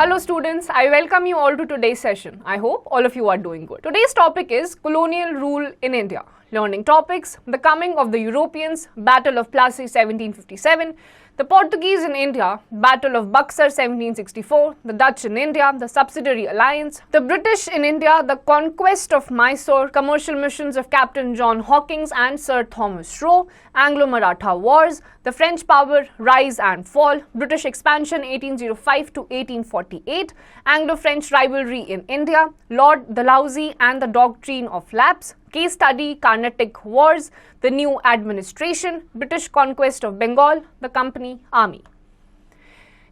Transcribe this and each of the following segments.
Hello students, I welcome you all to today's session. I hope all of you are doing good. Today's topic is colonial rule in India. Learning topics: the coming of the Europeans, Battle of Plassey 1757, the Portuguese in India, Battle of Buxar 1764, the Dutch in India, the subsidiary alliance, the British in India, the conquest of Mysore, commercial missions of Captain John Hawkins and Sir Thomas Roe, Anglo-Maratha wars, the French power rise and fall, British expansion 1805 to 1848, Anglo-French rivalry in India, Lord Dalhousie and the doctrine of lapse, case study Carnatic Wars, the new administration, British conquest of Bengal, the Company Army.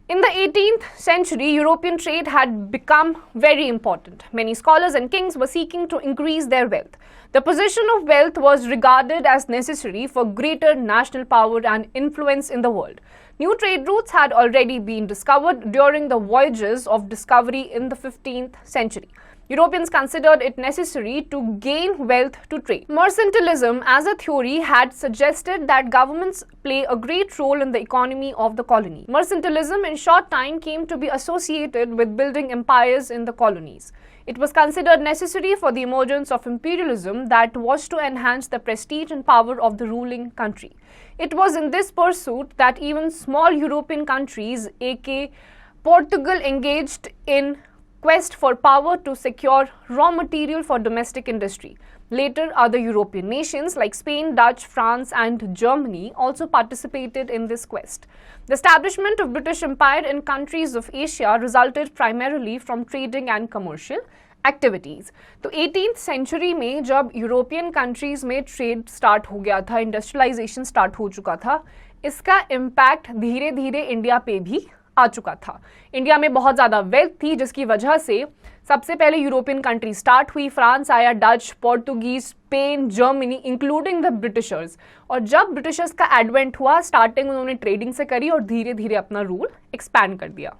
In the 18th century, European trade had become very important. Many scholars and kings were seeking to increase their wealth. The possession of wealth was regarded as necessary for greater national power and influence in the world. New trade routes had already been discovered during the voyages of discovery in the 15th century. Europeans considered it necessary to gain wealth to trade. Mercantilism as a theory had suggested that governments play a great role in the economy of the colony. Mercantilism in short time came to be associated with building empires in the colonies. It was considered necessary for the emergence of imperialism that was to enhance the prestige and power of the ruling country. It was in this pursuit that even small European countries, aka Portugal, engaged in quest for power to secure raw material for domestic industry. Later, other European nations like Spain, Dutch, France and Germany also participated in this quest. The establishment of British Empire in countries of Asia resulted primarily from trading and commercial activities. तो 18th century में जब European countries में trade start हो गया था, industrialisation start हो चुका था, इसका इम्पैक्ट धीरे धीरे इंडिया पे भी आ चुका था. इंडिया में बहुत ज़्यादा वेल्थ थी जिसकी वजह से सबसे पहले यूरोपियन कंट्री स्टार्ट हुई. फ्रांस आया, Dutch, Portuguese, Spain, Germany including the Britishers. और जब ब्रिटिशर्स का एडवेंट हुआ, स्टार्टिंग उन्होंने ट्रेडिंग से करी और धीरे धीरे अपना रूल एक्सपैंड कर दिया.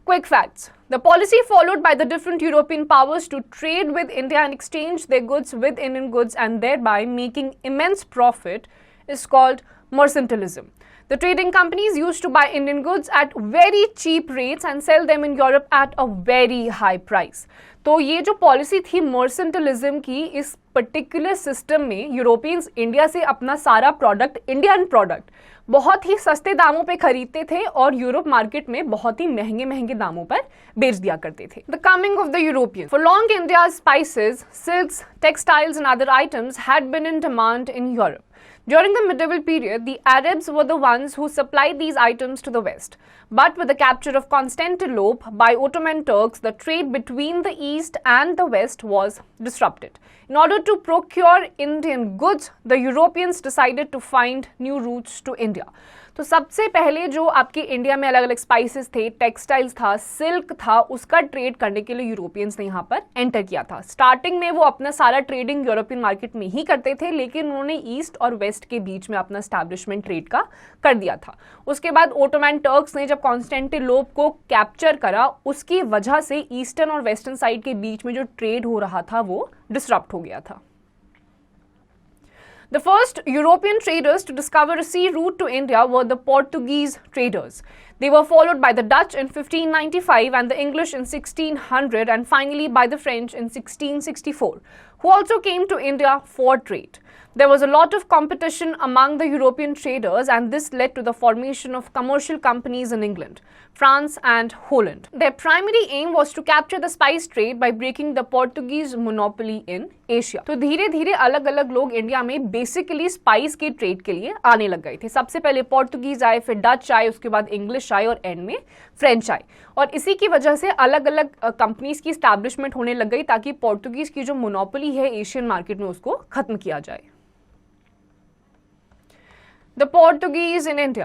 Quick facts. The policy followed by the different European powers to trade with India and exchange their goods with Indian goods and thereby making immense profit is called mercantilism. The trading companies used to buy Indian goods at very cheap rates and sell them in Europe at a very high price. तो ये जो policy थी मर्सेंटलिज्म की, इस particular system में Europeans India से अपना सारा प्रोडक्ट, इंडियन प्रोडक्ट, बहुत ही सस्ते दामों पे खरीदते थे और यूरोप मार्केट में बहुत ही महंगे महंगे दामों पर बेच दिया करते थे. The coming of the European. For long India spices, silks, textiles and other items had been in demand in Europe. During the medieval period, the Arabs were the ones who supplied these items to the West. But with the capture of Constantinople by Ottoman Turks, the trade between the East and the West was disrupted. In order to procure Indian goods, the Europeans decided to find new routes to India. तो सबसे पहले जो आपके India में अलग अलग spices थे, textiles था, सिल्क था, उसका ट्रेड करने के लिए यूरोपियंस ने यहाँ पर एंटर किया था. स्टार्टिंग में वो अपना सारा ट्रेडिंग यूरोपियन मार्केट में ही करते थे, लेकिन उन्होंने ईस्ट और वेस्ट के बीच में अपना एस्टैब्लिशमेंट ट्रेड का कर दिया था. उसके बाद ओटोमैन टर्क्स ने जब कॉन्स्टेंटिनोपल को कैप्चर करा, उसकी वजह से ईस्टर्न और वेस्टर्न साइड के बीच में जो ट्रेड हो रहा था वो डिसरप्ट हो गया था. The first European traders to discover a sea route to India were the Portuguese traders. They were followed by the Dutch in 1595 and the English in 1600 and finally by the French in 1664, who also came to India for trade. There was a lot of competition among the European traders and this led to the formation of commercial companies in England, France and Holland. Their primary aim was to capture the spice trade by breaking the Portuguese monopoly in Asia. तो धीरे धीरे अलग अलग लोग India में basically spice के trade के लिए आने लग गए थे. सबसे पहले पोर्टुगीज आए, फिर डच आए, उसके बाद इंग्लिश आए और एंड में फ्रेंच आए. और इसी की वजह से अलग अलग कंपनीज की स्टैब्लिशमेंट होने लग गई ताकि पोर्टुगीज की जो मोनोपोली है एशियन मार्केट में उसको खत्म किया जाए. The Portuguese in India.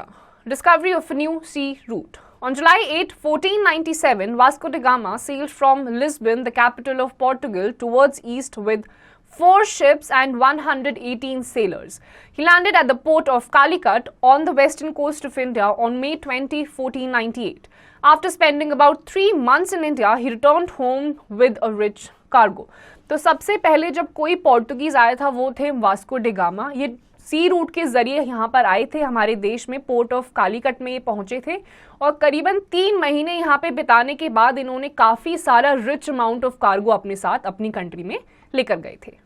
Discovery of a new sea route. On July 8, 1497, Vasco da Gama sailed from Lisbon, the capital of Portugal, towards east with 4 ships and 118 sailors. He landed at the port of Calicut on the western coast of India on May 20, 1498. After spending about 3 months in India, he returned home with a rich cargo. तो सबसे पहले जब कोई Portuguese आया था वो थे Vasco day gamma. ये सी रूट के जरिए यहाँ पर आए थे, हमारे देश में पोर्ट ऑफ कालीकट में ये पहुंचे थे और करीबन 3 महीने यहाँ पे बिताने के बाद इन्होंने काफी सारा रिच अमाउंट ऑफ कार्गो अपने साथ अपनी कंट्री में लेकर गए थे।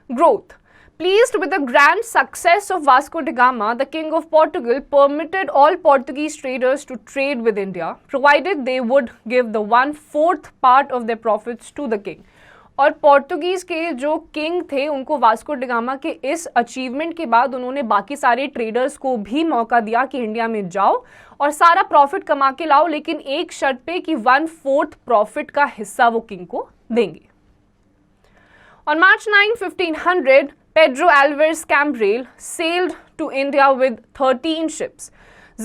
Growth. Pleased with the grand success of Vasco da Gama, the King of Portugal permitted all Portuguese traders to trade with India, provided they would give the 1/4 part of their profits to the king. और Portuguese के जो king थे उनको Vasco da Gama के इस achievement के बाद उन्होंने बाकी सारे ट्रेडर्स को भी मौका दिया कि इंडिया में जाओ और सारा प्रॉफिट कमा के लाओ, लेकिन एक शर्त पे कि 1/4 प्रॉफिट का हिस्सा वो किंग को देंगे। On March 9, 1500, Pedro Alvarez Cabral sailed to India with 13 ships.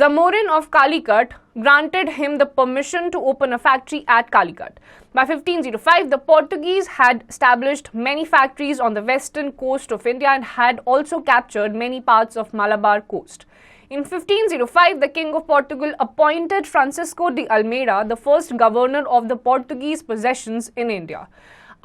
Zamorin of Calicut granted him the permission to open a factory at Calicut. By 1505, the Portuguese had established many factories on the western coast of India and had also captured many parts of Malabar coast. In 1505, the King of Portugal appointed Francisco de Almeida the first governor of the Portuguese possessions in India.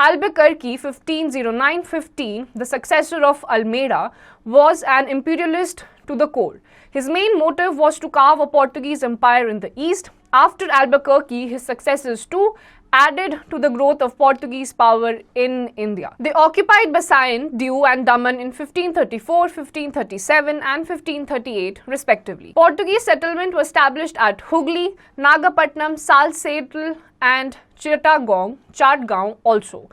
Albuquerque, 1509-15, the successor of Almeida, was an imperialist to the core. His main motive was to carve a Portuguese empire in the east. After Albuquerque, his successors too added to the growth of Portuguese power in India. They occupied Basayan, Diu and Daman in 1534, 1537 and 1538 respectively. Portuguese settlement was established at Hooghly, Nagapatnam, Salsetal and Chittagong also.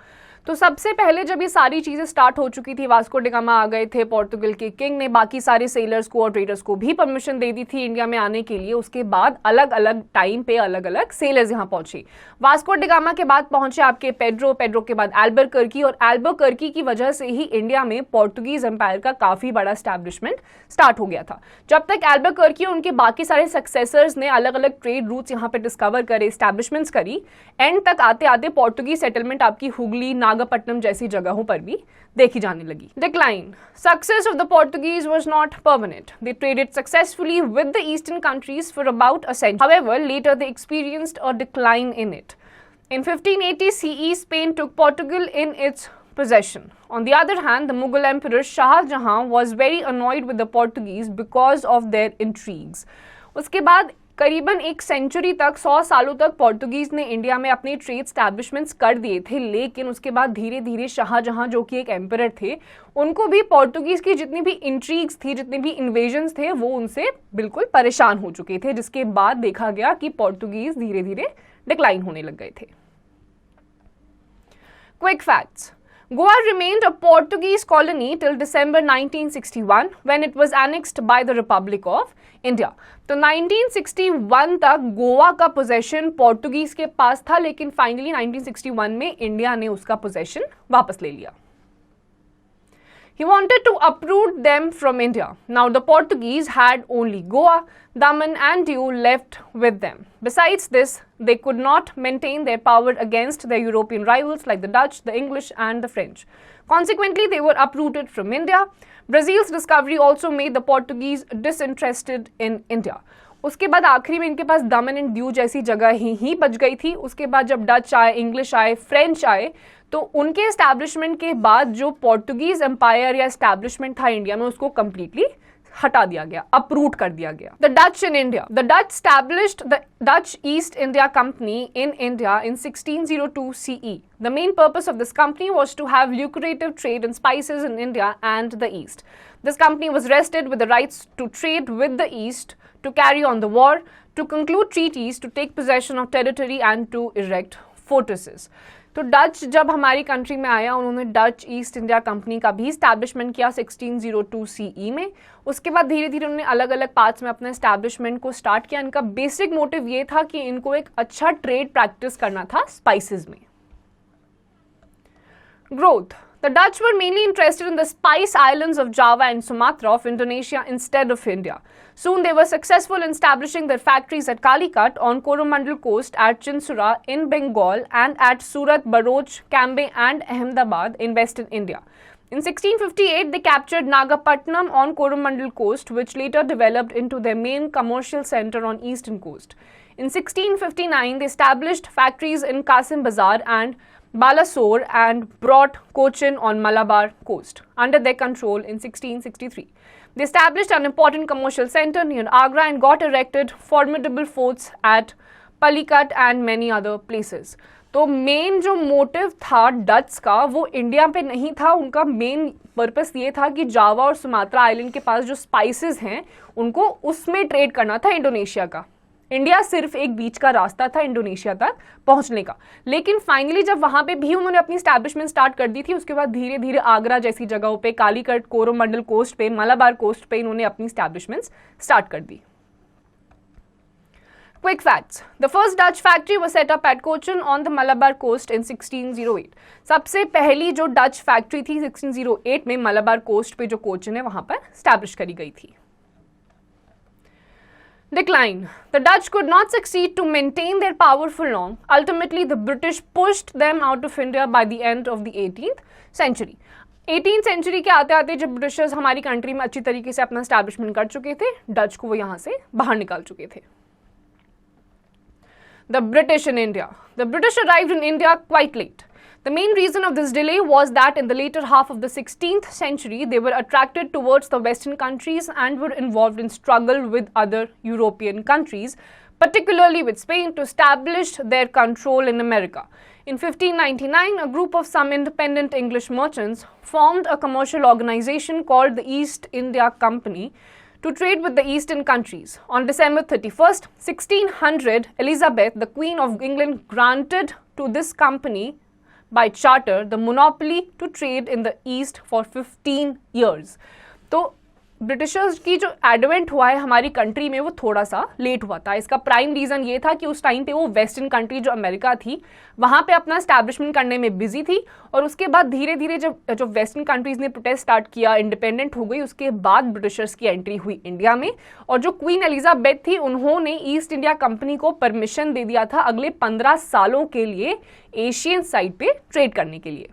तो सबसे पहले जब ये सारी चीज़ें start हो चुकी थी, वास्को ड गामा आ गए थे, पोर्टुगल के किंग ने बाकी सारे सेलर्स को और ट्रेडर्स को भी परमिशन दे दी थी इंडिया में आने के लिए। उसके बाद अलग अलग टाइम पे अलग अलग सेलर्स यहाँ पहुंचे। वास्को ड गामा के बाद पहुंचे आपके पेड्रो के बाद एल्बुकर्की, और एल्बुकर्की की वजह से ही इंडिया में पोर्टुगीज एम्पायर का काफ़ी बड़ा स्टैब्लिशमेंट स्टार्ट हो गया था। जब तक एल्बुकर्की और उनके बाकी सारे सक्सेसर्स ने अलग अलग ट्रेड रूट्स यहाँ पे डिस्कवर करे, स्टैब्लिशमेंट्स करी, एंड तक आते आते पोर्टुगीज सेटलमेंट आपकी हुगली, नागपट्टनम जैसी जगहों पर भी देखी जाने लगी। Decline. Success of the Portuguese was not permanent. They traded successfully with the eastern countries for about a century. However, later they experienced a decline in it. In 1580 CE, Spain took Portugal in its possession. On the other hand, the Mughal Emperor Shah Jahan was very annoyed with the Portuguese because of their intrigues. उसके बाद करीबन एक century तक, 100 सालों तक Portuguese ने India में अपने ट्रेड स्टैब्लिशमेंट्स कर दिए थे, लेकिन उसके बाद धीरे धीरे शाहजहां जो कि एक एम्परर थे, उनको भी पोर्टुगीज की जितनी भी इंट्रीग्स थी, जितने भी इन्वेजन्स थे, वो उनसे बिल्कुल परेशान हो चुके थे, जिसके बाद देखा गया कि पोर्टुगीज धीरे धीरे डिक्लाइन होने लग गए थे। Quick facts. Goa remained a Portuguese colony till December 1961 when it was annexed by the Republic of India. तो 1961 तक गोवा का पोजेशन पोर्टुगीज के पास था, लेकिन फाइनली 1961 में इंडिया ने उसका पोजेशन वापस ले लिया। He wanted to uproot them from India. Now the Portuguese had only Goa, Daman and Diu left with them. Besides this, they could not maintain their power against their European rivals like the Dutch, the English and the French. Consequently, they were uprooted from India. Brazil's discovery also made the Portuguese disinterested in India. उसके बाद आखिरी में इनके पास दमन and due जैसी जगह ही बच गई थी। उसके बाद जब डच आए, इंग्लिश आए, फ्रेंच आए, तो उनके एस्टैब्लिशमेंट के बाद जो पोर्टुगीज एम्पायर या एस्टैब्लिशमेंट था इंडिया में, उसको कंप्लीटली हटा दिया गया, अपरूट कर दिया गया। The Dutch in India. The Dutch established the Dutch East India Company in India in 1602 CE. The main purpose of this company was to have lucrative trade in spices in India and the East. This company was vested with the rights to trade with the East, to carry on the war, to conclude treaties, to take possession of territory and to erect fortresses. तो Dutch जब हमारी country में आया, उन्होंने Dutch east India company का भी establishment किया 1602 CE में। उसके बाद धीरे धीरे उन्होंने अलग अलग पार्ट्स में अपने स्टैब्लिशमेंट को स्टार्ट किया। इनका बेसिक मोटिव ये था कि इनको एक अच्छा ट्रेड प्रैक्टिस करना था स्पाइसेस में। Growth. The Dutch were mainly interested in the spice islands of Java and Sumatra of Indonesia instead of India. Soon they were successful in establishing their factories at Calicut, on Coromandel coast, at Chinsura in Bengal, and at Surat, Bharuch, Cambay and Ahmedabad in western India. In 1658, they captured Nagapatnam on Coromandel coast, which later developed into their main commercial center on eastern coast. In 1659, they established factories in Kasim Bazar and Balasore and brought Cochin on Malabar coast under their control in 1663. They established an important commercial center near Agra and got erected formidable forts at Palikat and many other places. तो main जो motive था Dutch का वो India पे नहीं था, उनका main purpose ये था कि जावा और सुमात्रा आइलैंड के पास जो स्पाइसेस हैं उनको उसमें ट्रेड करना था इंडोनेशिया का। इंडिया सिर्फ एक बीच का रास्ता था इंडोनेशिया तक पहुंचने का। लेकिन फाइनली जब वहां पे भी उन्होंने अपनी स्टैब्लिशमेंट स्टार्ट कर दी थी, उसके बाद धीरे धीरे आगरा जैसी जगहों पे, कालीकट, कोरोमंडल कोस्ट पे, मलाबार कोस्ट पे इन्होंने अपनी स्टैब्लिशमेंट्स स्टार्ट कर दी। Quick facts. The first Dutch factory was set up at Cochin on the Malabar coast in 1608. सबसे पहली जो डच फैक्ट्री थी 1608 में मलाबार कोस्ट पे जो कोचिन है वहां पर स्टैब्लिश करी गई थी। Decline. The Dutch could not succeed to maintain their power for long. Ultimately, the British pushed them out of India by the end of the 18th century. 18th century के आते आते जब ब्रिटिशर्स हमारी country में अच्छी तरीके से अपना स्टैब्लिशमेंट कर चुके थे, डच को वो यहाँ से बाहर निकाल चुके थे। The British in India. The British arrived in India quite late. The main reason of this delay was that in the later half of the 16th century, they were attracted towards the Western countries and were involved in struggle with other European countries, particularly with Spain, to establish their control in America. In 1599, a group of some independent English merchants formed a commercial organization called the East India Company to trade with the eastern countries. On December 31st, 1600, Elizabeth, the Queen of England, granted to this company by charter the monopoly to trade in the east for 15 years. तो Britishers की जो advent हुआ है हमारी country में वो थोड़ा सा लेट हुआ था। इसका प्राइम रीज़न ये था कि उस टाइम पे वो वेस्टर्न कंट्री जो अमेरिका थी वहाँ पे अपना स्टैब्लिशमेंट करने में बिजी थी, और उसके बाद धीरे धीरे जो वेस्टर्न कंट्रीज़ ने प्रोटेस्ट स्टार्ट किया, इंडिपेंडेंट हो गई, उसके बाद ब्रिटिशर्स की एंट्री हुई इंडिया में। और जो क्वीन एलिजाबेथ थी उन्होंने ईस्ट इंडिया कंपनी को परमिशन दे दिया था अगले 15 सालों के लिए एशियन साइड पे ट्रेड करने के लिए।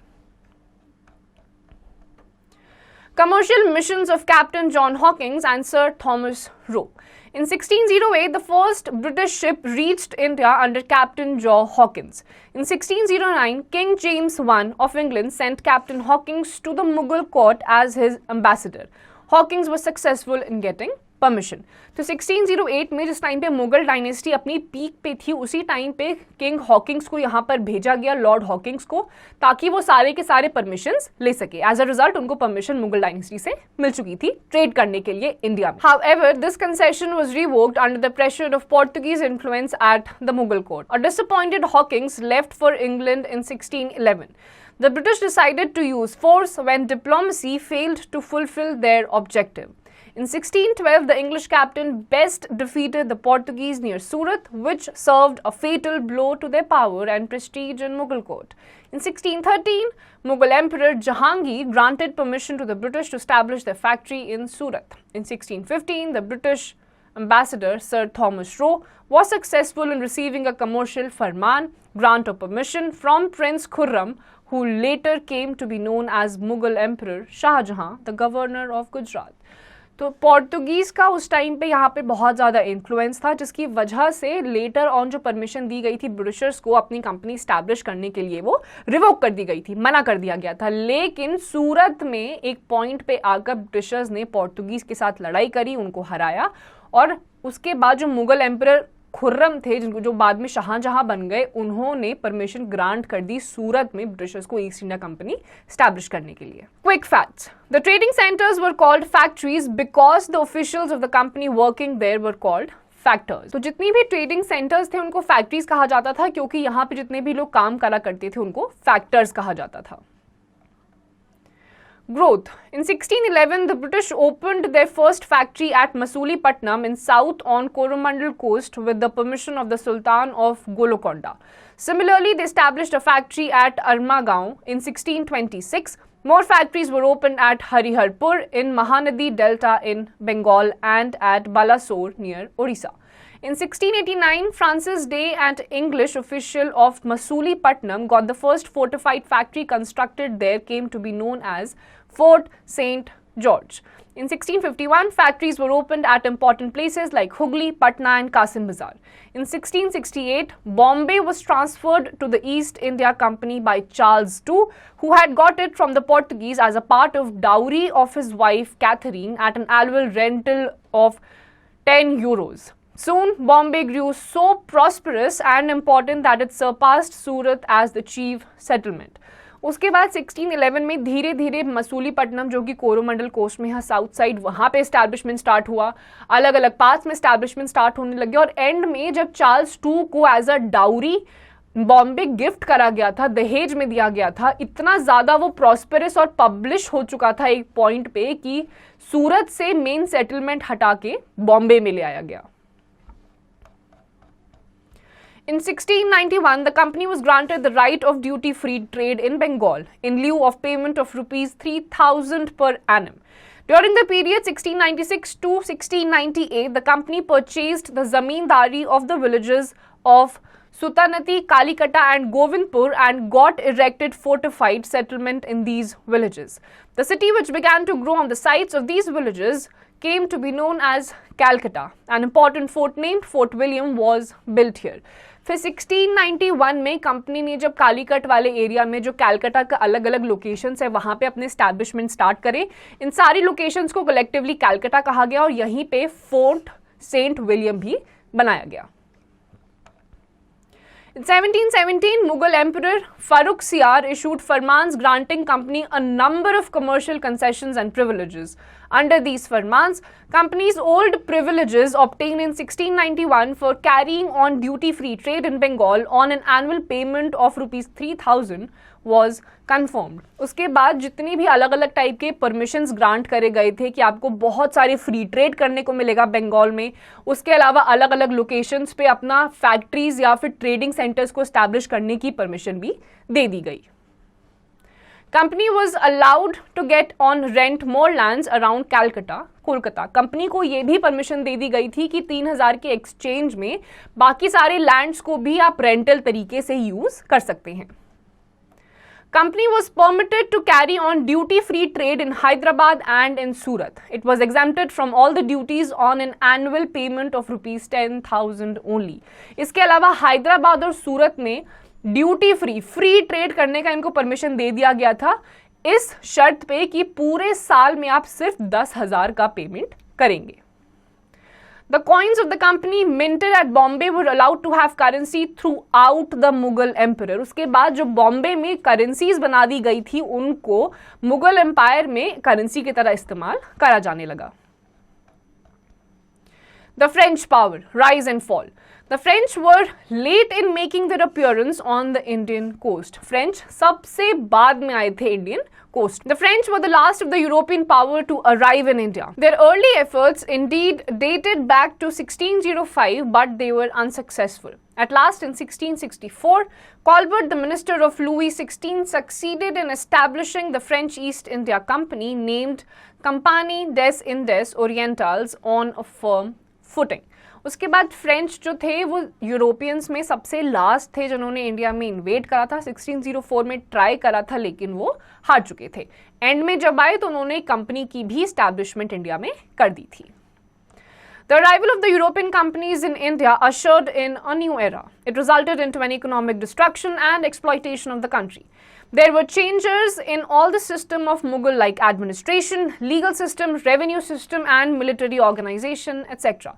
Commercial missions of Captain John Hawkins and Sir Thomas Roe. In 1608, the first British ship reached India under Captain John Hawkins. In 1609, King James I of England sent Captain Hawkins to the Mughal court as his ambassador. Hawkins was successful in getting permission. तो 1608 में जिस time पे Mughal dynasty अपनी peak पे थी उसी time पे king Hawkins को यहाँ पर भेजा गया, लॉर्ड हॉकिंग्स को, ताकि वो सारे के सारे परमिशंस ले सके। एज अ रिजल्ट उनको परमिशन मुगल डायनेस्टी से मिल चुकी थी ट्रेड करने के लिए इंडिया में। However, this concession was revoked under the pressure of Portuguese influence at the Mughal court. A disappointed Hawkins left for England in 1611. The British decided to use force when diplomacy failed to fulfill their objective. In 1612, the English captain Best defeated the Portuguese near Surat, which served a fatal blow to their power and prestige in Mughal court. In 1613, Mughal Emperor Jahangir granted permission to the British to establish their factory in Surat. In 1615, the British ambassador Sir Thomas Roe was successful in receiving a commercial farman, grant of permission, from Prince Khurram, who later came to be known as Mughal Emperor Shah Jahan, the governor of Gujarat. तो Portuguese का उस time पे यहाँ पे बहुत ज़्यादा influence था, जिसकी वजह से लेटर ऑन जो परमिशन दी गई थी ब्रिटिशर्स को अपनी कंपनी स्टैब्लिश करने के लिए वो रिवोक कर दी गई थी, मना कर दिया गया था। लेकिन सूरत में एक पॉइंट पे आकर ब्रिटिशर्स ने पोर्तुगीज़ के साथ लड़ाई करी, उनको हराया, और उसके बाद जो मुगल एम्परर खुर्रम थे जिनको जो बाद में शाहजहां बन गए, उन्होंने परमिशन ग्रांट कर दी सूरत में ब्रिटिशर्स को ईस्ट इंडिया कंपनी स्टैब्लिश करने के लिए। Quick facts. The trading centres were called factories because the officials of the company working there were called factors. तो जितनी भी ट्रेडिंग सेंटर्स थे उनको फैक्ट्रीज कहा जाता था, क्योंकि यहाँ पे जितने भी लोग काम करा करते थे उनको फैक्टर्स कहा जाता था। Growth. In 1611, the British opened their first factory at Masulipatam in south on Coromandel coast with the permission of the Sultan of Golconda. Similarly, they established a factory at Armagaon in 1626. More factories were opened at Hariharpur in Mahanadi Delta in Bengal and at Balasore near Orissa. In 1689, Francis Day, an English official of Masulipatam, got the first fortified factory constructed there, came to be known as Fort St. George. In 1651, factories were opened at important places like Hooghly, Patna and Qasim Bazar. In 1668, Bombay was transferred to the East India Company by Charles II, who had got it from the Portuguese as a part of dowry of his wife Catherine at an annual rental of 10 euros. Soon, Bombay grew so prosperous and important that it surpassed Surat as the chief settlement. उसके बाद 1611 में धीरे धीरे मसूलीपट्टनम जो कि Coromandel coast में है south side, वहाँ पे एस्टैब्लिशमेंट स्टार्ट हुआ, अलग अलग पार्ट्स में एस्टैब्लिशमेंट स्टार्ट होने लगे और एंड में जब चार्ल्स II को as a dowry Bombay gift करा गया था, दहेज में दिया गया था, इतना ज़्यादा वो प्रॉस्पेरस और पब्लिश हो चुका था एक पॉइंट पे कि सूरत से मेन सेटलमेंट हटा के बॉम्बे में ले आया गया. In 1691, the company was granted the right of duty-free trade in Bengal in lieu of payment of rupees 3,000 per annum. During the period 1696 to 1698, the company purchased the zamindari of the villages of Sutanati, Kalikata and Govindpur and got erected fortified settlement in these villages. The city, which began to grow on the sites of these villages, came to be known as Calcutta. An important fort named Fort William was built here. फिर 1691 में company ने जब कालीकट वाले area में जो कैलकाटा का अलग अलग लोकेशंस है वहाँ पे अपने एस्टैब्लिशमेंट स्टार्ट करे. इन सारी लोकेशंस को कलेक्टिवली कैलकाटा कहा गया और यहीं पे फोर्ट सेंट विलियम भी बनाया गया. In 1717, Mughal Emperor Farrukhsiyar issued farmans granting company a number of commercial concessions and privileges. Under these farmans, company's old privileges obtained in 1691 for carrying on duty-free trade in Bengal on an annual payment of rupees 3,000 was confirmed. उसके बाद जितनी भी अलग अलग type के permissions grant करे गए थे कि आपको बहुत सारे फ्री ट्रेड करने को मिलेगा बंगाल में, उसके अलावा अलग अलग लोकेशंस पे अपना फैक्ट्रीज या फिर ट्रेडिंग सेंटर्स को एस्टैब्लिश करने की परमिशन भी दे दी गई. Company was allowed to get on rent more lands around Calcutta, Kolkata. Company को ये भी परमिशन दे दी गई थी कि 3,000 के एक्सचेंज में बाकी सारे लैंड्स को भी आप रेंटल तरीके से यूज कर सकते हैं. Company was permitted to carry on duty-free trade in Hyderabad and in Surat. It was exempted from all the duties on an annual payment of rupees 10,000 only. इसके अलावा हैदराबाद और सूरत में ड्यूटी फ्री ट्रेड करने का इनको परमिशन दे दिया गया था इस शर्त पे कि पूरे साल में आप सिर्फ 10,000 का पेमेंट करेंगे. The coins of the company minted at Bombay were allowed to have currency throughout the Mughal Emperor. उसके बाद जो बॉम्बे में करेंसीज बना दी गई थी उनको मुगल एम्पायर में करेंसी की तरह इस्तेमाल करा जाने लगा. The French power, rise and fall. The French were late in making their appearance on the Indian coast. French सबसे बाद में आए थे Indian coast. The French were the last of the European power to arrive in India. Their early efforts indeed dated back to 1605, but they were unsuccessful. At last, in 1664, Colbert, the minister of Louis XVI, succeeded in establishing the French East India Company, named Compagnie des Indes Orientales, on a firm footing. उसके बाद French जो थे वो Europeans में सबसे last थे जिन्होंने India में इन्वेड करा था. 1604 में ट्राई करा था लेकिन वो हार चुके थे. एंड में जब आए तो उन्होंने कंपनी की भी एस्टैब्लिशमेंट इंडिया में कर दी थी. The arrival of the European companies in India ushered in a new era. It resulted into an economic destruction and exploitation of the country. There were changes in all the system of Mughal-like administration, legal system, revenue system and military organization, etc.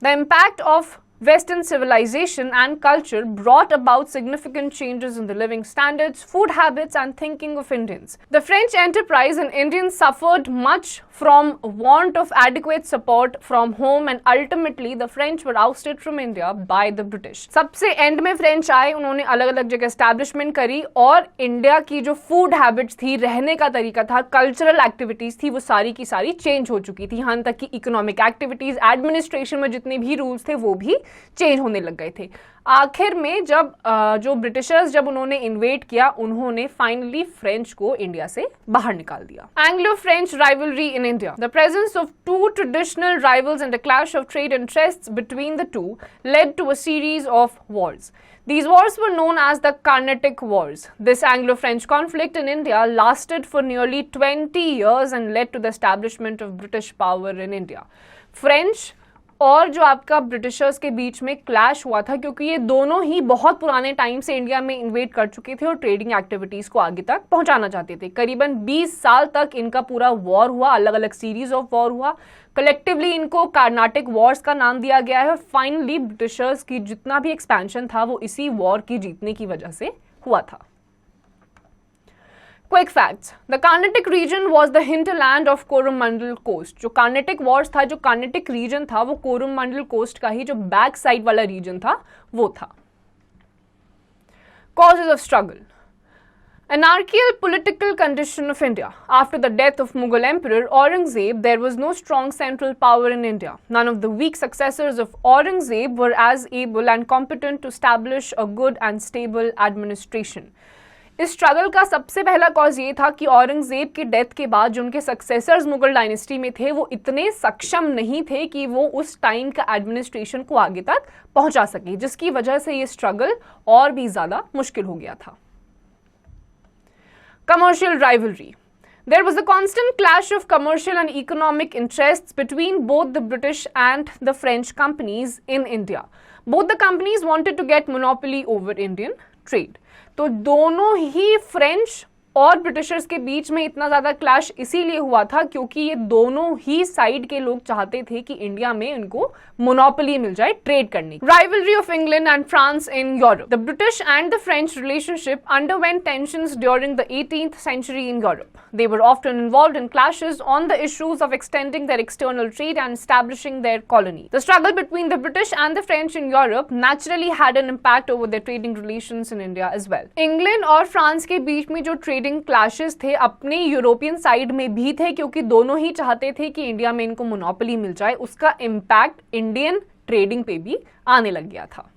The impact of Western civilization and culture brought about significant changes in the living standards, food habits and thinking of Indians. The French enterprise and Indians suffered much from want of adequate support from home and ultimately the French were ousted from India by the British. सबसे and में French आए, उन्होंने अलग अलग जगह establishment करी और India की जो फूड हैबिट्स थी, रहने का तरीका था, कल्चरल एक्टिविटीज थी, वो सारी की सारी चेंज हो चुकी थी. यहाँ तक कि इकोनॉमिक एक्टिविटीज, एडमिनिस्ट्रेशन में जितने भी रूल्स थे वो भी चेंज होने लग गए थे। आखिर में जब जो ब्रिटिशर्स जब उन्होंने इन्वेड किया, उन्होंने फाइनली फ्रेंच को इंडिया से बाहर निकाल दिया। Anglo French rivalry in India. The presence of two traditional rivals and the clash of trade interests between the two led to a series of wars. These wars were known as the Carnatic Wars. This Anglo-French conflict in India lasted for nearly 20 years and led to the establishment of British power in India. French और जो आपका Britishers के बीच में clash हुआ था, क्योंकि ये दोनों ही बहुत पुराने टाइम से इंडिया में इन्वेड कर चुके थे और ट्रेडिंग एक्टिविटीज को आगे तक पहुंचाना चाहते थे। करीबन 20 साल तक इनका पूरा वॉर हुआ, अलग अलग सीरीज ऑफ वॉर हुआ। कलेक्टिवली इनको कार्नाटिक वॉर्स का नाम दिया गया है और फाइनली ब्रिटिशर्स की जितना भी एक्सपेंशन था वो इसी वॉर की जीतने की वजह से हुआ था। Quick facts. The Carnatic region was the hinterland of Coromandel Coast. जो Carnatic Wars था, जो Carnatic region था, वो Coromandel Coast का ही जो बैक साइड वाला region था, वो था। Causes of struggle. Anarchical political condition of India. After the death of Mughal Emperor Aurangzeb, there was no strong central power in India. None of the weak successors of Aurangzeb were as able and competent to establish a good and stable administration. इस struggle का सबसे पहला cause ये था कि औरंगजेब के death के बाद जो उनके सक्सेसर्स मुगल डायनेस्टी में थे वो इतने सक्षम नहीं थे कि वो उस टाइम का एडमिनिस्ट्रेशन को आगे तक पहुंचा सके, जिसकी वजह से ये स्ट्रगल और भी ज्यादा मुश्किल हो गया था। Commercial rivalry. There was a constant clash of commercial and economic interests between both the British and the French companies in India. Both the companies wanted to get monopoly over Indian trade. तो दोनों ही French और Britishers के बीच में इतना ज्यादा clash इसीलिए हुआ था क्योंकि ये दोनों ही साइड के लोग चाहते थे कि इंडिया में इनको मोनोपोली मिल जाए ट्रेड करने की। Rivalry of England and France in Europe. The British and the French relationship underwent tensions during the 18th century in Europe. They were often involved in clashes on the issues of extending their external trade and establishing their colony. The struggle between the British and the French in Europe naturally had an impact over their trading relations in India as well. England और France के बीच में जो trading clashes थे अपने European side में भी थे क्योंकि दोनों ही चाहते थे कि इंडिया में इनको मोनोपोली मिल जाए। उसका इम्पैक्ट इंडियन ट्रेडिंग पे भी आने लग गया था।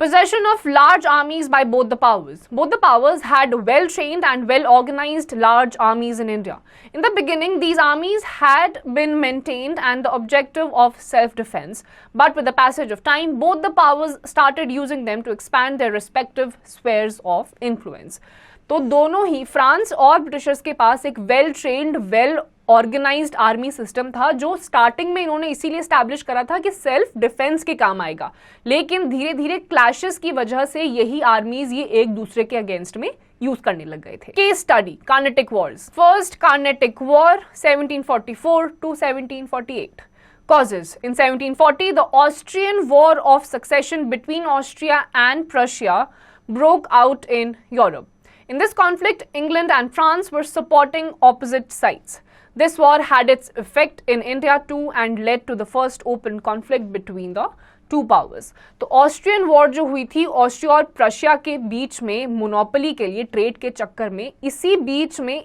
Possession of large armies by both the powers. Both the powers had well-trained and well-organized large armies in India. In the beginning, these armies had been maintained and the objective of self-defense. But with the passage of time, both the powers started using them to expand their respective spheres of influence. तो दोनों ही France और Britishers के पास एक well trained well organised army system था जो starting में इन्होंने इसीलिए एस्टैब्लिश करा था कि सेल्फ डिफेंस के काम आएगा, लेकिन धीरे धीरे क्लैशेस की वजह से यही आर्मीज ये एक दूसरे के अगेंस्ट में यूज करने लग गए थे। Case study Carnatic Wars. First Carnatic war 1744 to 1748. Causes. In 1740, the Austrian War of Succession between Austria and Prussia broke out in Europe. In this conflict, England and France were supporting opposite sides. This war had its effect in India too and led to the first open conflict between the two powers. तो Austrian war जो हुई थी Austria और प्रशिया के बीच में monopoly के लिए trade के चक्कर में, इसी बीच में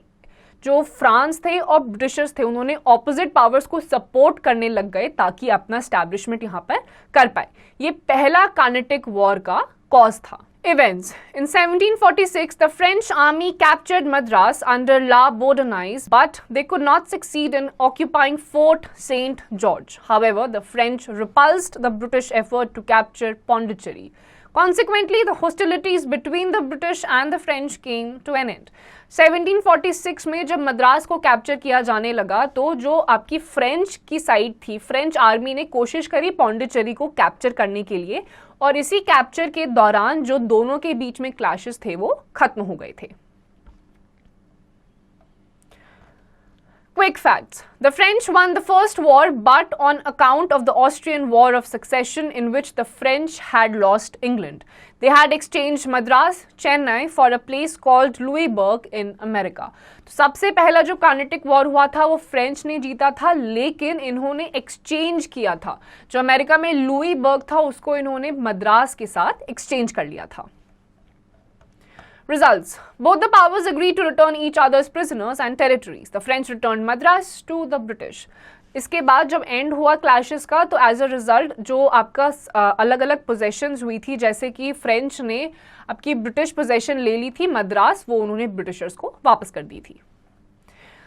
जो फ्रांस थे और ब्रिटिशर्स थे उन्होंने ऑपोजिट पावर्स को सपोर्ट करने लग गए ताकि अपना एस्टैब्लिशमेंट यहाँ पर कर पाए। ये पहला कार्नेटिक वॉर का कॉज था। Events. In 1746, the French army captured Madras under La Bourdonnais, but they could not succeed in occupying Fort St. George. However, the French repulsed the British effort to capture Pondicherry. Consequently, the hostilities between the British and the French came to an end. 1746 में जब मद्रास को capture किया जाने लगा तो जो आपकी French की साइड थी, फ्रेंच आर्मी ने कोशिश करी पौंडीचेरी को कैप्चर करने के लिए और इसी कैप्चर के दौरान जो दोनों के बीच में क्लैशेस थे वो खत्म हो गए थे। Quick facts. The French won the first war but on account of the Austrian War of Succession in which the French had lost England. They had exchanged Madras, Chennai for a place called Louisbourg in America. तो सबसे पहला जो Carnatic war हुआ था वो French ने जीता था, लेकिन इन्होंने एक्सचेंज किया था। जो अमेरिका में लुईबर्ग था उसको इन्होंने मद्रास के साथ एक्सचेंज कर लिया था। Results. Both the powers agreed to return each other's prisoners and territories. The French returned Madras to the British. इसके बाद जब एंड हुआ क्लैशेस का, तो एज अ रिजल्ट जो आपका अलग अलग पोजेशंस हुई थी, जैसे कि फ्रेंच ने आपकी ब्रिटिश पोजेशन ले ली थी मद्रास, वो उन्होंने ब्रिटिशर्स को वापस कर दी थी।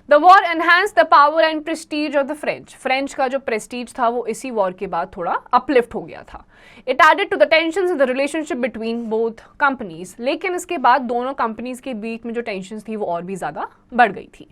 The war enhanced the power and prestige of the French. French का जो प्रेस्टीज था वो इसी वॉर के बाद थोड़ा अपलिफ्ट हो गया था। It added to the tensions in the relationship between both companies. लेकिन इसके बाद दोनों कंपनीज के बीच में जो टेंशंस थी वो और भी ज्यादा बढ़ गई थी।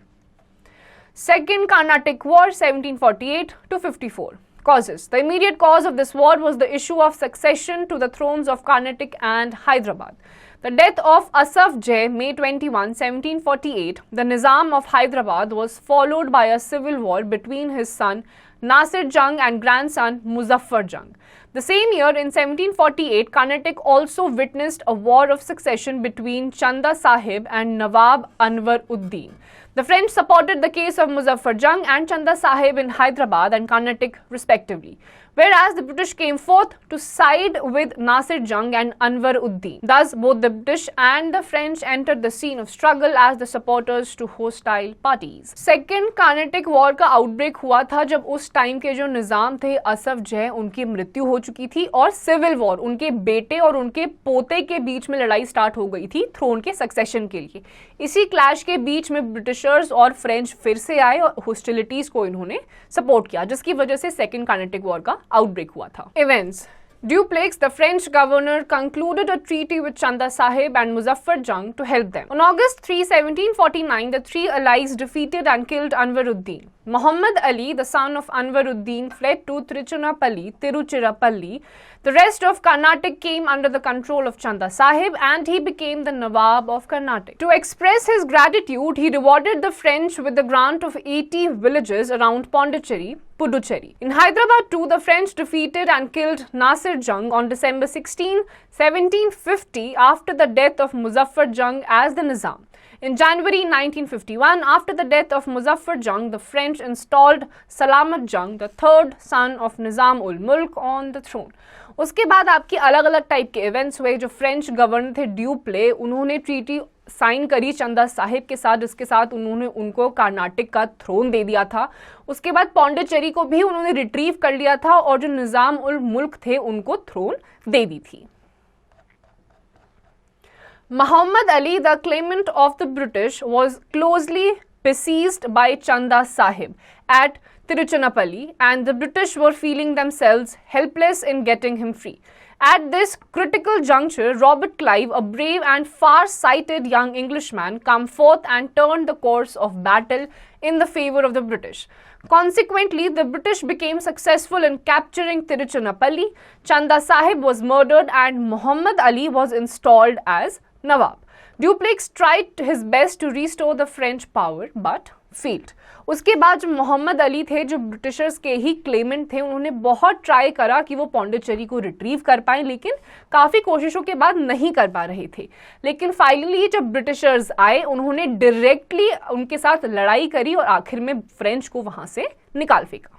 Second Carnatic War 1748 to 54. Causes. The immediate cause of this war was the issue of succession to the thrones of Carnatic and Hyderabad. The death of Asaf Jai, May 21, 1748, the Nizam of Hyderabad, was followed by a civil war between his son Nasir Jung and grandson Muzaffar Jung. The same year, in 1748, Carnatic also witnessed a war of succession between Chanda Sahib and Nawab Anwar Uddin. The French supported the case of Muzaffar Jung and Chanda Sahib in Hyderabad and Carnatic respectively, whereas the British came forth to side with Nasir Jung and Anwar Uddin. Thus, both the British and the French entered the scene of struggle as the supporters to hostile parties. Second Carnatic War का outbreak हुआ था जब उस time के जो निज़ाम थे असफ जय, उनकी मृत्यु हो चुकी थी और सिविल वॉर, उनके बेटे और उनके पोते के बीच में लड़ाई स्टार्ट हो गई थी थ्रोन के सक्सेशन के लिए। इसी क्लैश के बीच में ब्रिटिशर्स और फ्रेंच फिर से आए और होस्टिलिटीज को इन्होंने सपोर्ट किया, जिसकी वजह से सेकेंड कार्नेटिक वॉर का आउटब्रेक हुआ था। Events. Dupleix, the French governor, concluded a treaty with Chanda Sahib and Muzaffar Jung to help them. On August 3, 1749, the three allies defeated and killed Anwaruddin. Muhammad Ali, the son of Anwaruddin, fled to Tiruchirappalli. The rest of Carnatic came under the control of Chanda Sahib and he became the Nawab of Carnatic. To express his gratitude, he rewarded the French with the grant of 80 villages around Pondicherry, Puducherry. In Hyderabad too, the French defeated and killed Nasir Jung on December 16, 1750 after the death of Muzaffar Jung as the Nizam. In January 1951, after the death of Muzaffar Jung, the French installed Salamat Jung, the third son of Nizam ul Mulk, on the throne. उसके बाद आपकी अलग अलग type के events हुए। जो French governor थे duplex, उन्होंने ट्रीटी साइन करी चंदा साहिब के साथ, जिसके साथ उन्होंने उनको कार्नाटिक का थ्रोन दे दिया था। उसके बाद पौंडीचेरी को भी उन्होंने रिट्रीव कर लिया था और जो निजाम उल मुल्क थे उनको थ्रोन दे दी थी। Muhammad Ali, the claimant of the British, was closely besieged by Chanda Sahib at Tiruchirappalli, and the British were feeling themselves helpless in getting him free. At this critical juncture, Robert Clive, a brave and far-sighted young Englishman, came forth and turned the course of battle in the favor of the British. Consequently, the British became successful in capturing Tiruchirappalli. Chanda Sahib was murdered and Muhammad Ali was installed as Nawab. Dupleix tried his best to restore the French power but failed. उसके बाद जो मोहम्मद अली थे, जो Britishers के ही Clement थे, उन्होंने बहुत try करा कि वो पौंडीचेरी को रिट्रीव कर पाएं, लेकिन काफ़ी कोशिशों के बाद नहीं कर पा रहे थे। लेकिन फाइनली जब ब्रिटिशर्स आए, उन्होंने डायरेक्टली उनके साथ लड़ाई करी और आखिर में फ्रेंच को वहां से निकाल फेंका।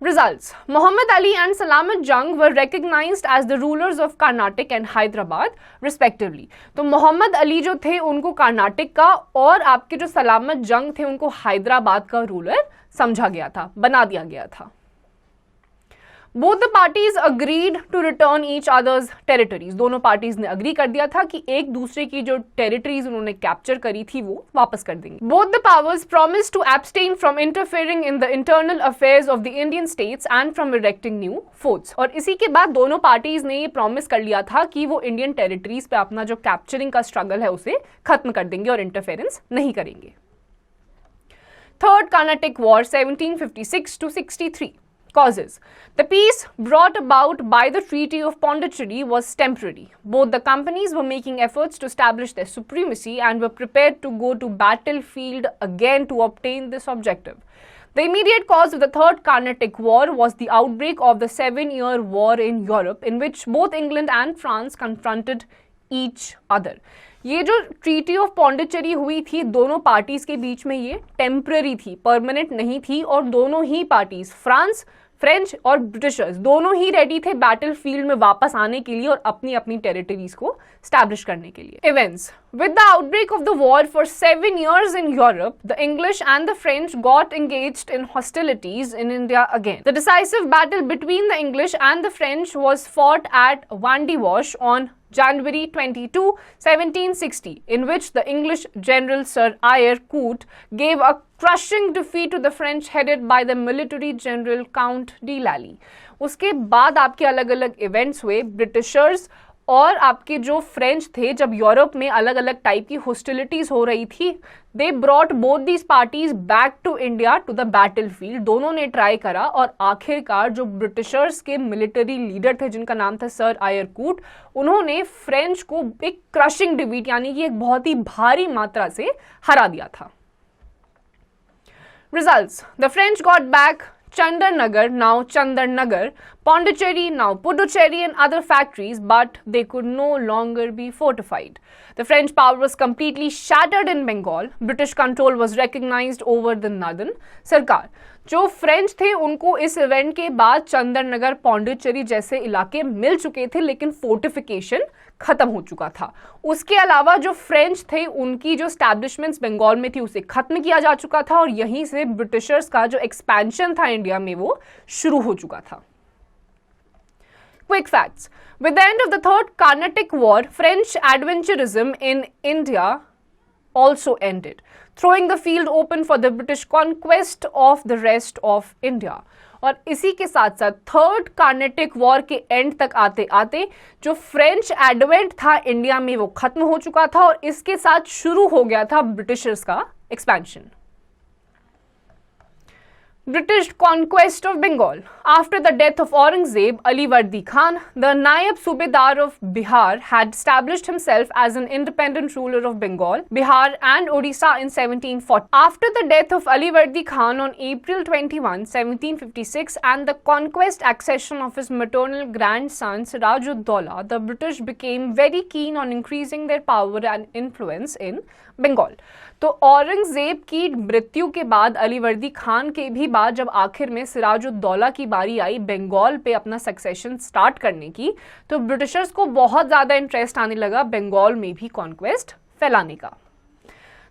Results. Muhammad Ali and Salamat Jung were recognized as the rulers of Carnatic and Hyderabad respectively. तो मोहम्मद अली जो थे उनको कार्नाटिक का और आपके जो सलामत जंग थे उनको हैदराबाद का रूलर समझा गया था, बना दिया गया था। Both the parties agreed to return each other's territories. दोनों पार्टीज ने अग्री कर दिया था कि एक दूसरे की जो टेरिटरीज उन्होंने कैप्चर करी थी वो वापस कर देंगे। Both the powers promised to abstain from interfering in the internal affairs of the Indian states and from erecting new forts. और इसी के बाद दोनों पार्टीज ने ये प्रॉमिस कर लिया था कि वो इंडियन टेरिटरीज पे अपना जो कैप्चरिंग का स्ट्रगल है उसे खत्म कर देंगे और इंटरफेरेंस नहीं करेंगे। Third Carnatic War 1756 to 63. Causes. The peace brought about by the Treaty of Pondicherry was temporary. Both the companies were making efforts to establish their supremacy and were prepared to go to battlefield again to obtain this objective. The immediate cause of the Third Carnatic War was the outbreak of the 7-year war in Europe, in which both England and France confronted each other. ये जो treaty of Pondicherry हुई थी दोनों parties के बीच में, ये temporary थी, permanent नहीं थी, और दोनों ही पार्टीज, फ्रांस फ्रेंच और ब्रिटिशर्स दोनों ही रेडी थे बैटल फील्ड में वापस आने के लिए और अपनी अपनी टेरिटरीज को स्टैब्लिश करने के लिए। Events with the outbreak of the war for 7 years in Europe, the English and the French got engaged in hostilities in India again. The decisive battle between the English and the French was fought at Vandewash on January 22, 1760, in which the English general Sir Eyre Coote gave a crushing defeat to the French headed by the military general Count de Lally. उसके बाद आपके अलग अलग events हुए। Britishers और आपके जो French थे, जब यूरोप में अलग अलग टाइप की हॉस्टिलिटीज हो रही थी, they brought both these parties back to India to the battle field. दोनों ने ट्राई करा और आखिरकार जो ब्रिटिशर्स के मिलिट्री लीडर थे जिनका नाम था सर आयर कूट, उन्होंने फ्रेंच को एक क्रशिंग डिफीट यानी कि एक बहुत ही भारी मात्रा से हरा दिया था। Results: the French got back Chandarnagar, now Chandarnagar, Pondicherry, now Puducherry, and other factories, but they could no longer be fortified. The French power was completely shattered in Bengal. British control was recognized over the Northern सरकार। जो French थे उनको इस event के बाद चंदरनगर, पौंडीचेरी जैसे इलाके मिल चुके थे, लेकिन फोर्टिफिकेशन खत्म हो चुका था। उसके अलावा जो फ्रेंच थे उनकी जो स्टैब्लिशमेंट्स बंगाल में थी उसे खत्म किया जा चुका था और यहीं से ब्रिटिशर्स का जो एक्सपेंशन था इंडिया में वो शुरू हो चुका था। Quick facts: with the end of the Third Carnatic War, French adventurism in India also ended, throwing the field open for the British conquest of the rest of India. और इसी के साथ साथ थर्ड कार्नेटिक वॉर के and तक आते आते जो फ्रेंच एडवेंट था इंडिया में वो खत्म हो चुका था और इसके साथ शुरू हो गया था ब्रिटिशर्स का expansion. British conquest of Bengal. After the death of Aurangzeb, Ali Vardi Khan, the Naib Subedar of Bihar, had established himself as an independent ruler of Bengal, Bihar and Odisha in 1740. After the death of Ali Vardi Khan on April 21, 1756 and the conquest accession of his maternal grandson Siraj-ud-Daulah, the British became very keen on increasing their power and influence in Bengal. तो औरंगजेब की मृत्यु के बाद, अली वर्दी खान के भी बाद, जब आखिर में सिराजुद्दौला की बारी आई बंगाल पे अपना सक्सेशन स्टार्ट करने की, तो ब्रिटिशर्स को बहुत ज़्यादा इंटरेस्ट आने लगा बंगाल में भी कॉन्क्वेस्ट फैलाने का।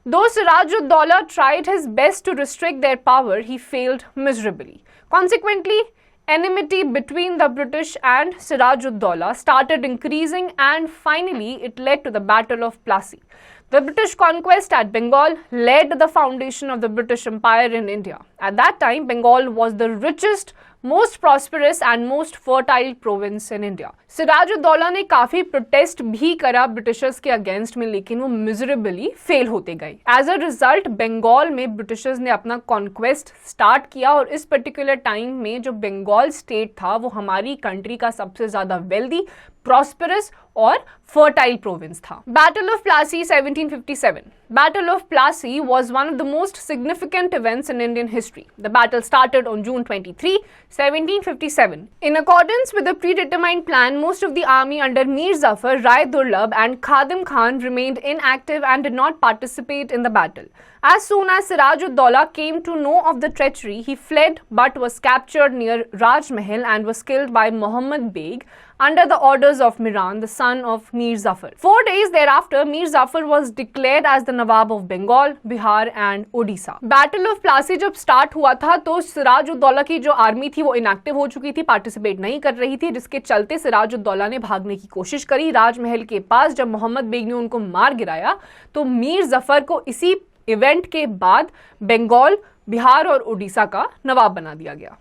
Though Siraj-ud-Daulah tried his best to restrict their power, he failed miserably. Consequently, enmity between the British and Siraj-ud-Daulah started increasing and finally it led to the Battle of Plassey. The British conquest at Bengal led the foundation of the British Empire in India. At that time, Bengal was the richest, most prosperous and most fertile province in India. Siraj-ud-Daulah ने काफी protest भी करा Britishers के against में, लेकिन वो miserably fail होते गए। एज अ रिजल्ट बंगाल में ब्रिटिशर्स ने अपना कॉन्क्वेस्ट स्टार्ट किया और इस पर्टिकुलर टाइम में जो बंगाल स्टेट था वो हमारी कंट्री का सबसे ज्यादा वेल्दी, प्रॉस्परस और fertile province था। Battle of Plassey 1757. Battle of Plassey was one of the most significant events in Indian history. The battle started on June 23, 1757. In accordance with the predetermined plan, most of the army under Mir Zafar, Rai Durlab and Khadim Khan remained inactive and did not participate in the battle. As soon as Siraj-ud-Daulah came to know of the treachery, he fled but was captured near Raj Mahal and was killed by Muhammad Beg under the orders of Miran, the son of Mir Zafar. 4 days thereafter, Mir Zafar was declared as the Nawab of Bengal, Bihar and Odisha. Battle of Plassey जब start हुआ था तो सिराज-उद-दौला की जो army थी वो inactive हो चुकी थी, पार्टिसिपेट नहीं कर रही थी, जिसके चलते सिराज-उद-दौला ने भागने की कोशिश करी राजमहल के पास। जब मोहम्मद बेग ने उनको मार गिराया तो मीर जफर को इसी इवेंट के बाद बंगाल, बिहार और उड़ीसा का नवाब बना दिया गया।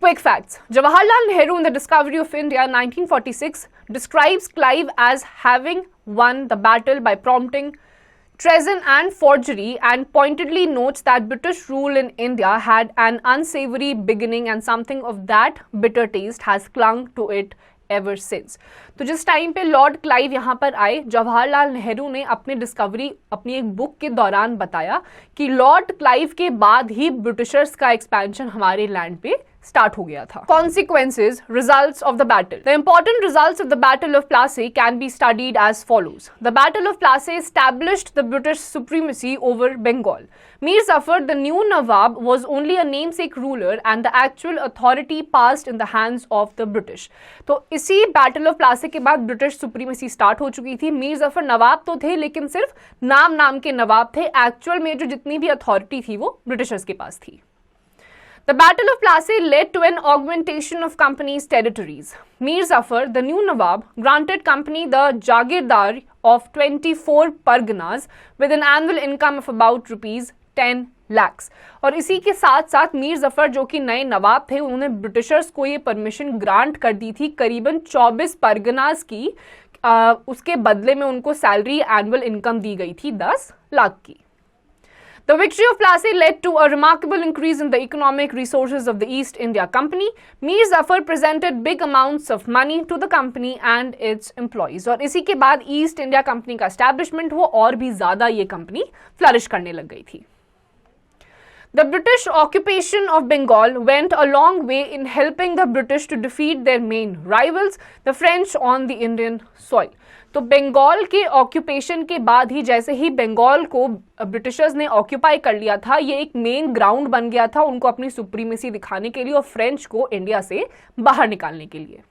Quick facts. Jawaharlal Nehru in the Discovery of India 1946 describes Clive as having won the battle by prompting treason and forgery and pointedly notes that British rule in India had an unsavory beginning and something of that bitter taste has clung to it ever since. तो जिस time पे Lord Clive यहाँ पर आए, जवाहरलाल नेहरू ने अपनी discovery अपनी एक बुक के दौरान बताया कि लॉर्ड क्लाइव के बाद ही ब्रिटिशर्स का एक्सपेंशन हमारे लैंड पे स्टार्ट हो गया था। Consequences, results of the battle. The important results of the Battle of Plassey can be studied as follows. The Battle of Plassey established the British supremacy over Bengal. Mir Zafar, the new Nawab, was only a namesake ruler and the actual authority passed in the hands of the British. तो इसी Battle of Plassey के बाद British supremacy start हो चुकी थी। मीर जफर नवाब तो थे लेकिन सिर्फ नाम के नवाब थे, एक्चुअल में जो जितनी भी अथॉरिटी थी वो ब्रिटिशर्स के पास थी। The Battle of Plassey led to an augmentation of company's territories. Mir Zafar, the new Nawab, granted company the Jagirdar of 24 Parganas with an annual income of about ₹10 lakhs. और इसी के साथ साथ मीर जफर जो कि नए नवाब थे, उन्होंने ब्रिटिशर्स को ये परमिशन ग्रांट कर दी थी करीबन 24 परगनास की। उसके बदले में उनको सैलरी एनुअल इनकम दी गई थी 10 लाख की। The victory of Plassey led to a remarkable increase in the economic resources of the East India Company. Mir Zafar presented big amounts of money to the company and its employees. और इसी के बाद east India company का establishment हुआ और भी ज्यादा ये कंपनी फ्लरिश करने लग गई थी। The British occupation of Bengal went a long way in helping the British to defeat their main rivals, the French, on the Indian soil. तो बंगाल के ऑक्यूपेशन के बाद ही जैसे ही बंगाल को ब्रिटिशर्स ने ऑक्यूपाई कर लिया था, ये एक मेन ग्राउंड बन गया था उनको अपनी सुप्रीमेसी दिखाने के लिए और फ्रेंच को इंडिया से बाहर निकालने के लिए।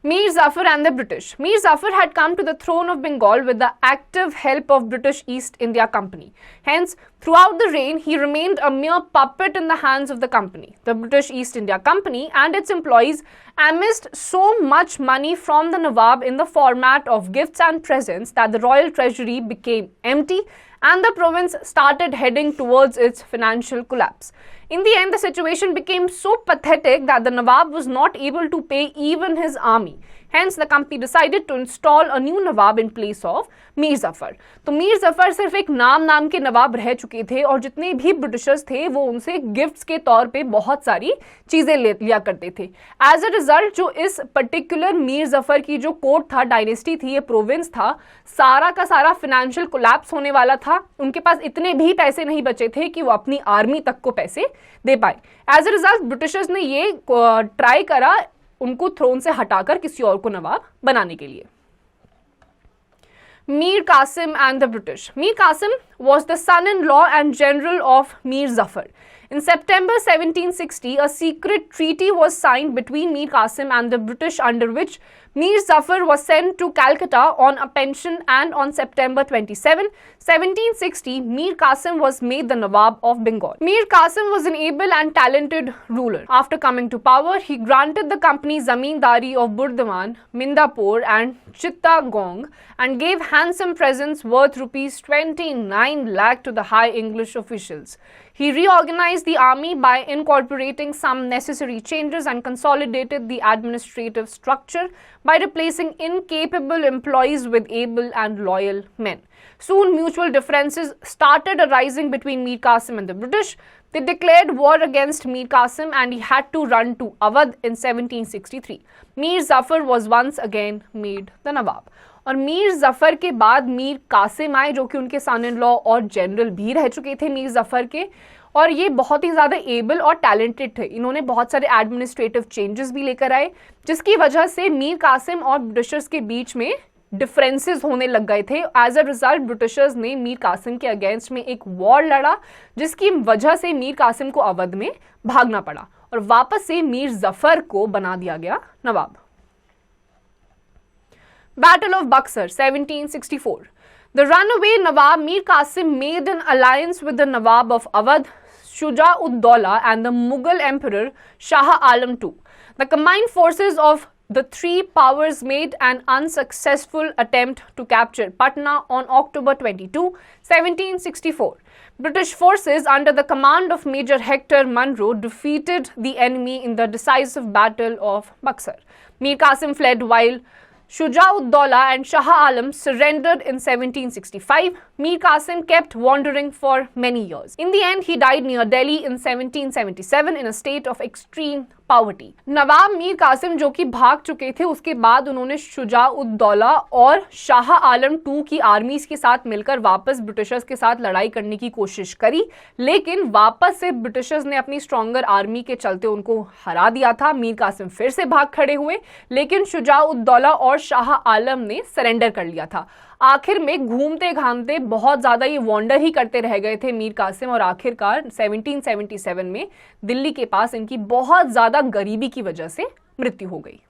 Mir Zafar and the British. Mir Zafar had come to the throne of Bengal with the active help of British East India Company. Hence, throughout the reign, he remained a mere puppet in the hands of the company. The British East India Company and its employees amassed so much money from the Nawab in the format of gifts and presents that the royal treasury became empty and the province started heading towards its financial collapse. In the end, the situation became so pathetic that the Nawab was not able to pay even his army. Hence, the company decided to install a new Nawab in place of Mir Zafar. तो मीर जफर सिर्फ एक नाम के नवाब रह चुके थे और जितने भी ब्रिटिशर्स थे वो उनसे गिफ्ट्स के तौर पे बहुत सारी चीजें लिया करते थे। एज अ रिजल्ट जो इस पर्टिकुलर मीर जफर की जो कोर्ट था, डायनेस्टी थी, ये प्रोविंस था, सारा का सारा फाइनेंशियल कोलैप्स होने वाला था। उनके पास इतने भी पैसे नहीं बचे थे कि वो अपनी आर्मी तक को पैसे दे पाए। एज अ रिजल्ट ब्रिटिशर्स ने ये ट्राई करा उनको थ्रोन से हटाकर किसी और को नवाब बनाने के लिए। Mir Qasim and the British. Mir Qasim was the son-in-law and general of Mir Zafar. In September 1760, a secret treaty was signed between Mir Qasim and the British under which Mir Zafar was sent to Calcutta on a pension, and on September 27, 1760, Mir Qasim was made the Nawab of Bengal. Mir Qasim was an able and talented ruler. After coming to power, he granted the company zamindari of Burdwan, Mindapur and Chittagong and gave handsome presents worth ₹29 lakh to the high English officials. He reorganized the army by incorporating some necessary changes and consolidated the administrative structure by replacing incapable employees with able and loyal men. Soon, mutual differences started arising between Mir Qasim and the British. They declared war against Mir Qasim and he had to run to Awadh in 1763. Mir Zafar was once again made the Nawab. और मीर जफर के बाद मीर कासिम आए जो कि उनके सन in law और general भी रह चुके थे मीर जफर के, और ये बहुत ही ज़्यादा एबल और टैलेंटेड थे। इन्होंने बहुत सारे एडमिनिस्ट्रेटिव चेंजेस भी लेकर आए जिसकी वजह से मीर कासिम और ब्रिटिशर्स के बीच में डिफरेंसेस होने लग गए थे। एज अ रिजल्ट ब्रिटिशर्स ने मीर कासिम के अगेंस्ट में एक वॉर लड़ा जिसकी वजह से मीर कासिम को अवध में भागना पड़ा और वापस से मीर जफर को बना दिया गया नवाब। Battle of Buxar, 1764. The runaway Nawab Mir Qasim made an alliance with the Nawab of Awadh, Shuja-ud-Dawla, and the Mughal Emperor Shah Alam II. The combined forces of the three powers made an unsuccessful attempt to capture Patna on October 22, 1764. British forces under the command of Major Hector Munro defeated the enemy in the decisive Battle of Buxar. Mir Qasim fled while Shuja-ud-Dawla and Shah Alam surrendered in 1765. Mir Qasim kept wandering for many years. In the end, he died near Delhi in 1777 in a state of extreme poverty. Nawab Mir Qasim जो कि भाग चुके थे, उसके बाद उन्होंने शुजा-उद-दौला और Shah Alam II की आर्मीज के साथ मिलकर वापस ब्रिटिशर्स के साथ लड़ाई करने की कोशिश करी, लेकिन वापस से ब्रिटिशर्स ने अपनी स्ट्रॉन्गर आर्मी के चलते उनको हरा दिया था। मीर कासिम फिर से भाग खड़े हुए, लेकिन शुजा-उद-दौला और शाह आलम ने सरेंडर कर लिया था। आखिर में घूमते घामते बहुत ज़्यादा ये वॉन्डर ही करते रह गए थे मीर कासिम, और आखिरकार 1777 में दिल्ली के पास इनकी बहुत ज़्यादा गरीबी की वजह से मृत्यु हो गई।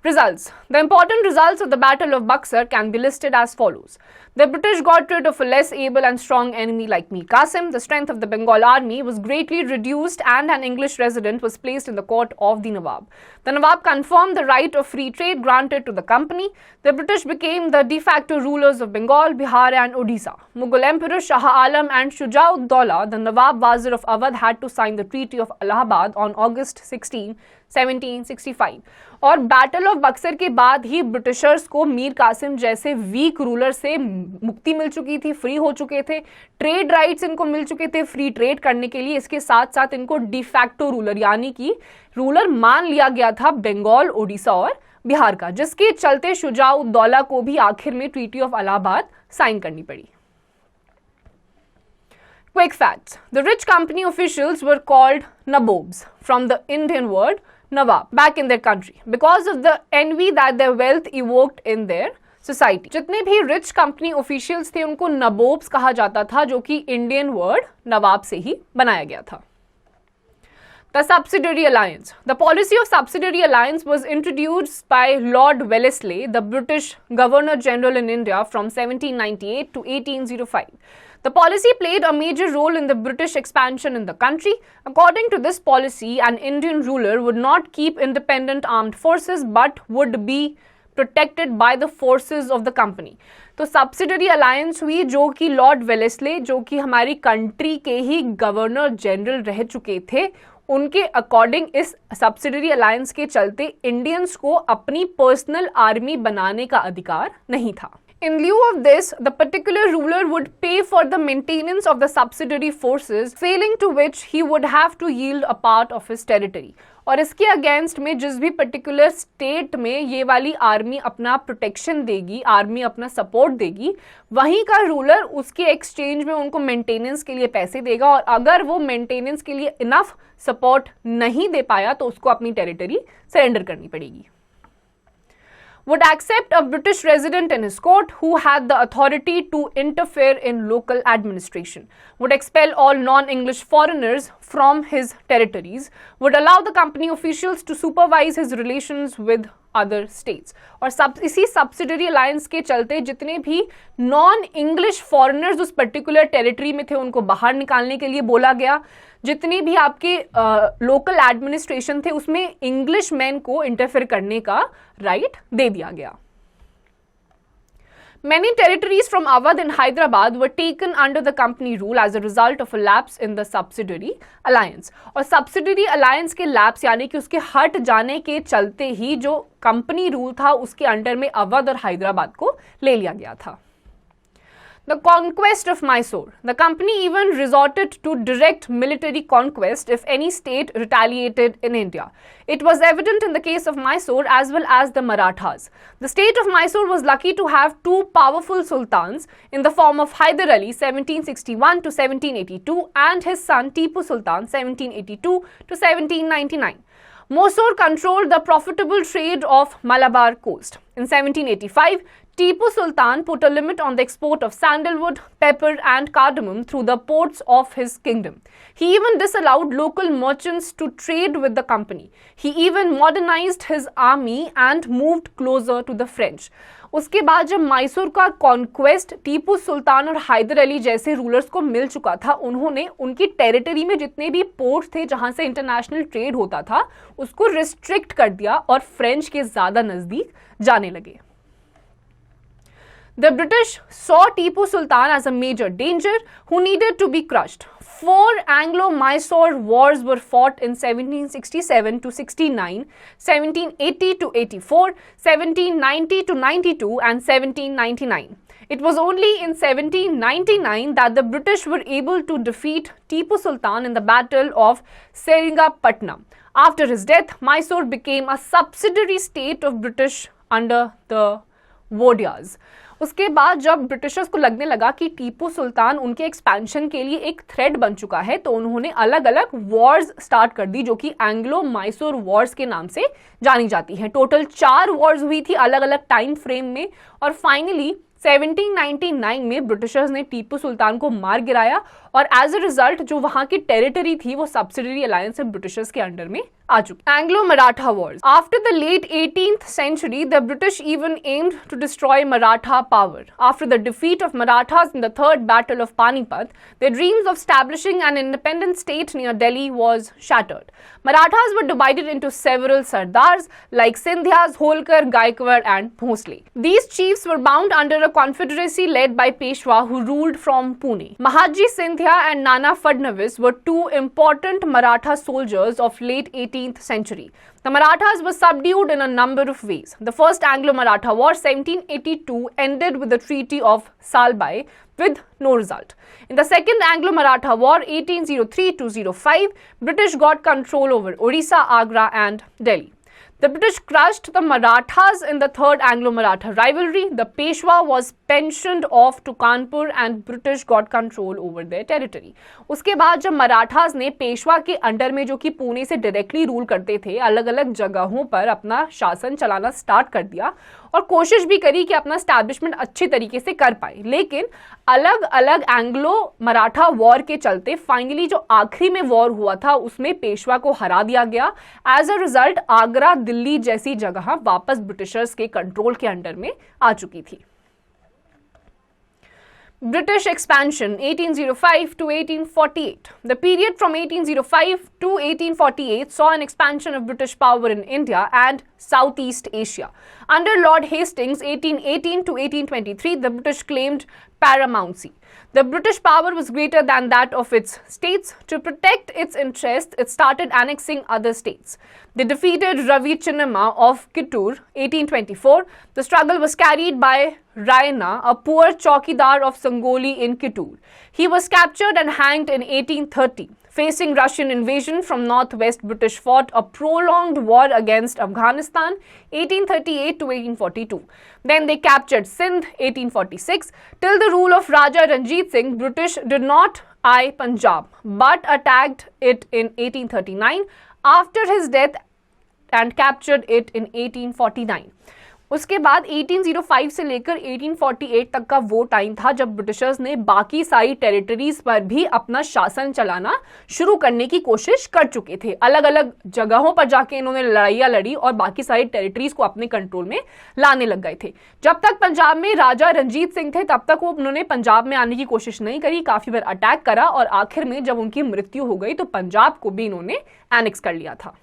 Results. The important results of the Battle of Buxar can be listed as follows. The British got rid of a less able and strong enemy like Mir Qasim. The strength of the Bengal army was greatly reduced and an English resident was placed in the court of the Nawab. The Nawab confirmed the right of free trade granted to the company. The British became the de facto rulers of Bengal, Bihar and Odisha. Mughal Emperor Shah Alam and Shuja-ud-Dawla, the Nawab Wazir of Awadh, had to sign the Treaty of Allahabad on August 16, 1765. और battle of Buxar के बाद ही Britishers को मीर कासिम जैसे week ruler से मुक्ति मिल चुकी थी, free हो चुके थे, ट्रेड राइट्स इनको मिल चुके थे फ्री ट्रेड करने के लिए। इसके साथ साथ इनको डिफैक्टो रूलर यानी कि रूलर मान लिया गया था बंगाल, ओडिशा और बिहार का, जिसके चलते शुजा-उद-दौला को भी आखिर में ट्रीटी ऑफ इलाहाबाद साइन करनी पड़ी। Quick facts. The rich company officials were called nabobs from the Indian word Nawab back in their country because of the envy that their wealth evoked in their society. जितने भी rich company officials थे उनको nabobs कहा जाता था, जो कि Indian word नवाब से ही बनाया गया था। The subsidiary alliance. The policy of subsidiary alliance was introduced by Lord Wellesley, the British Governor General in India from 1798 to 1805. The policy played a major role in the British expansion in the country. According to this policy, an Indian ruler would not keep independent armed forces but would be protected by the forces of the company. तो subsidiary alliance हुई जो कि Lord Wellesley, जो कि हमारी country के ही governor general रह चुके थे, उनके अकॉर्डिंग इस सब्सिडरी अलायंस के चलते इंडियंस को अपनी पर्सनल आर्मी बनाने का अधिकार नहीं था। In lieu of this, the particular ruler would pay for the maintenance of the subsidiary forces, failing to which he would have to yield a part of his territory. और इसके against में जिस भी पर्टिकुलर स्टेट में ये वाली army अपना protection देगी, आर्मी अपना सपोर्ट देगी, वहीं का रूलर उसके एक्सचेंज में उनको मेंटेनेंस के लिए पैसे देगा, और अगर वो मेंटेनेंस के लिए इनफ सपोर्ट नहीं दे पाया तो उसको अपनी टेरिटरी सरेंडर करनी पड़ेगी। Would accept a British resident in his court who had the authority to interfere in local administration, would expel all non-English foreigners from his territories, would allow the company officials to supervise his relations with other states. और इसी subsidiary alliance के चलते जितने भी non English foreigners उस particular territory में थे उनको बाहर निकालने के लिए बोला गया। जितने भी आपके लोकल एडमिनिस्ट्रेशन थे उसमें इंग्लिश मैन को इंटरफेयर करने का राइट दे दिया गया। Many territories from Awadh and Hyderabad were taken under the company rule as a result of a lapse in the subsidiary alliance. और subsidiary alliance के lapse यानी कि उसके हट जाने के चलते ही जो कंपनी रूल था उसके अंडर में अवध और हैदराबाद को ले लिया गया था। The conquest of Mysore. The company even resorted to direct military conquest if any state retaliated in India. It was evident in the case of Mysore as well as the Marathas. The state of Mysore was lucky to have two powerful sultans in the form of Hyder Ali 1761 to 1782 and his son Tipu Sultan 1782 to 1799. Mysore controlled the profitable trade of Malabar coast. In 1785, Tipu Sultan put a limit on the export of sandalwood, pepper and cardamom through the ports of his kingdom. He even disallowed local merchants to trade with the company. He even modernized his army and moved closer to the French. उसके बाद जब मैसूर का conquest Tipu Sultan और हैदर अली जैसे rulers को मिल चुका था, उन्होंने उनकी टेरिटरी में जितने भी पोर्ट्स थे जहां से इंटरनेशनल ट्रेड होता था उसको रिस्ट्रिक्ट कर दिया और फ्रेंच के ज्यादा नजदीक जाने लगे। The British saw Tipu Sultan as a major danger who needed to be crushed. 4 Anglo-Mysore wars were fought in 1767 to 69, 1780 to 84, 1790 to 92 and 1799. It was only in 1799 that the British were able to defeat Tipu Sultan in the Battle of Seringapatnam. After his death, Mysore became a subsidiary state of British under the Wodeyars. उसके बाद जब Britishers को लगने लगा कि टीपू सुल्तान उनके expansion के लिए एक थ्रेट बन चुका है, तो उन्होंने अलग अलग वॉर्स स्टार्ट कर दी जो कि एंग्लो माइसोर वॉर्स के नाम से जानी जाती हैं। टोटल 4 वॉर्स हुई थी अलग अलग टाइम फ्रेम में, और फाइनली 1799 में ब्रिटिशर्स ने टीपू सुल्तान को मार गिराया, और एज अ रिजल्ट जो वहां की टेरिटरी थी वो सब्सिडरी अलायंस ब्रिटिशर्स के अंडर में आ चुकी। Anglo Maratha wars. After the late 18th century, the British even aimed to destroy Maratha power. After the defeat of Marathas in the Third Battle of Panipat, their dreams of establishing an independent state near Delhi was shattered. Marathas were divided into several sardars like Sindhyas, Holkar, Gaikwad and Bhosle. These chiefs were bound under a confederacy led by Peshwa who ruled from Pune. Mahaji Sindhya and Nana Fadnavis were two important Maratha soldiers of late 18th century. The Marathas were subdued in a number of ways. The First Anglo-Maratha War 1782 ended with the Treaty of Salbai with no result. In the Second Anglo-Maratha War 1803-05, British got control over Orissa, Agra and Delhi. The British crushed the Marathas in the Third Anglo-Maratha rivalry. The Peshwa was pensioned off to Kanpur and British got control over their territory. उसके बाद जब मराठास ने पेशवा के under में, जो कि पुणे से directly rule करते थे, अलग अलग जगहों पर अपना शासन चलाना स्टार्ट कर दिया और कोशिश भी करी कि अपना एस्टैब्लिशमेंट अच्छे तरीके से कर पाए, लेकिन अलग अलग एंग्लो मराठा वॉर के चलते फाइनली जो आखिरी में वॉर हुआ था उसमें पेशवा को हरा दिया गया। As a result Agra, Delhi जैसी जगह वापस ब्रिटिशर्स के कंट्रोल के अंडर में आ चुकी थी। British expansion 1805 to 1848. The period from 1805 to 1848 saw an expansion of British power in India and Southeast Asia. Under Lord Hastings 1818 to 1823, the British claimed paramountcy. The British power was greater than that of its states. To protect its interests, it started annexing other states. They defeated Ravi Chinnamma of Kittur 1824. The struggle was carried by Raina, a poor chowkidar of Sangoli in Kittur. He was captured and hanged in 1830. Facing Russian invasion from northwest, British fought a prolonged war against Afghanistan 1838 to 1842. Then they captured Sindh 1846. Till the rule of Raja Ranjit Singh, British did not eye Punjab but attacked it in 1839. After his death and captured it in 1849. उसके बाद 1805 से लेकर 1848 तक का वो time था जब Britishers ने बाकी सारी टेरिटरीज पर भी अपना शासन चलाना शुरू करने की कोशिश कर चुके थे। अलग अलग जगहों पर जाके इन्होंने लड़ाइयाँ लड़ी और बाकी सारी टेरिटरीज को अपने कंट्रोल में लाने लग गए थे। जब तक पंजाब में राजा रंजीत सिंह थे तब तक वो उन्होंने पंजाब में आने की कोशिश नहीं करी, काफी बार अटैक करा और आखिर में जब उनकी मृत्यु हो गई तो पंजाब को भी इन्होंने एनेक्स कर लिया था।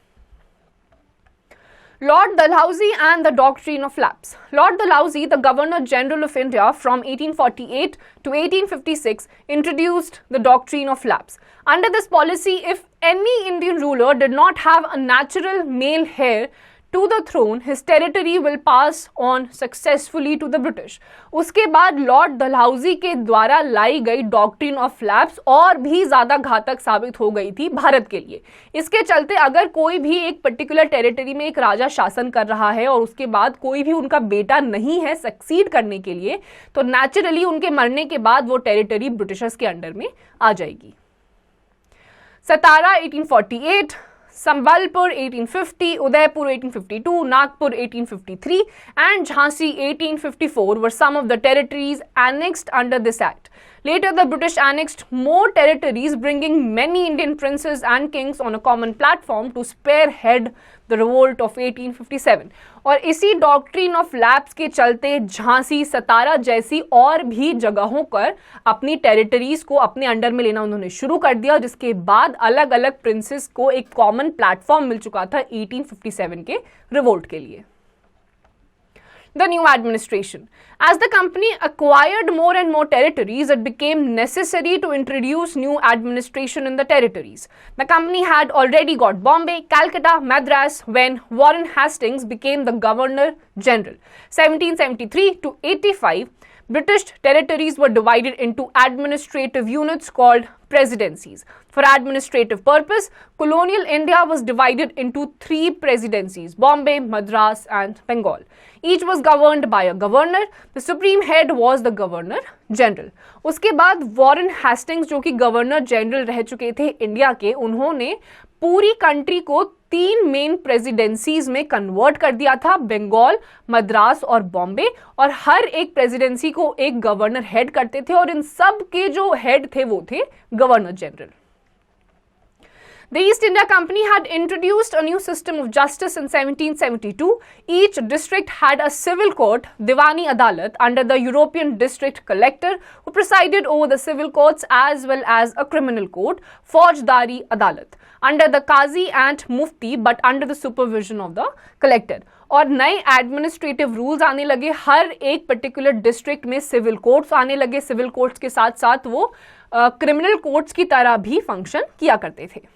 Lord Dalhousie and the Doctrine of Lapse. Lord Dalhousie, the Governor General of India from 1848 to 1856, introduced the Doctrine of Lapse. Under this policy, if any Indian ruler did not have a natural male heir to the throne, his territory will pass on successfully to the British. उसके बाद Lord Dalhousie के द्वारा लाई गई doctrine of lapse और भी ज्यादा घातक साबित हो गई थी भारत के लिए। इसके चलते अगर कोई भी एक पर्टिकुलर टेरिटरी में एक राजा शासन कर रहा है और उसके बाद कोई भी उनका बेटा नहीं है सक्सीड करने के लिए, तो नेचुरली उनके मरने के बाद वो टेरिटरी ब्रिटिशर्स के अंडर में आ जाएगी। सतारा 1848, Sambalpur 1850, Udaipur 1852, Nagpur 1853 and Jhansi 1854 were some of the territories annexed under this act. Later, the British annexed more territories, bringing many Indian princes and kings on a common platform to spearhead the revolt of 1857. और इसी doctrine of lapse के चलते झांसी, सतारा जैसी और भी जगहों पर अपनी टेरिटरीज को अपने अंडर में लेना उन्होंने शुरू कर दिया, जिसके बाद अलग अलग प्रिंसेस को एक कॉमन प्लेटफॉर्म मिल चुका था 1857 के रिवोल्ट के लिए। The new administration. As the company acquired more and more territories, it became necessary to introduce new administration in the territories. The company had already got Bombay, Calcutta, Madras when Warren Hastings became the Governor General. 1773 to 85, British territories were divided into administrative units called presidencies. For administrative purpose, colonial India was divided into 3 presidencies: Bombay, Madras and Bengal. Each was governed by a governor. The supreme head was the governor general. उसके बाद Warren Hastings जो कि governor general रह चुके थे India के, उन्होंने पूरी कंट्री को 3 मेन प्रेसिडेंसीज में कन्वर्ट कर दिया था: बंगाल, मद्रास और बॉम्बे। और हर एक प्रेसिडेंसी को एक गवर्नर हेड करते थे और इन सब के जो हेड थे वो थे governor general. The East India Company had introduced a new system of justice in 1772. Each district had a civil court, Diwani Adalat, under the European district collector, who presided over the civil courts, as well as a criminal court, Faujdari Adalat, under the Qazi and Mufti, but under the supervision of the collector. और नए administrative rules आने लगे, हर एक particular district में civil courts आने लगे। Civil courts के साथ साथ वो क्रिमिनल कोर्ट्स की तरह भी फंक्शन किया करते थे।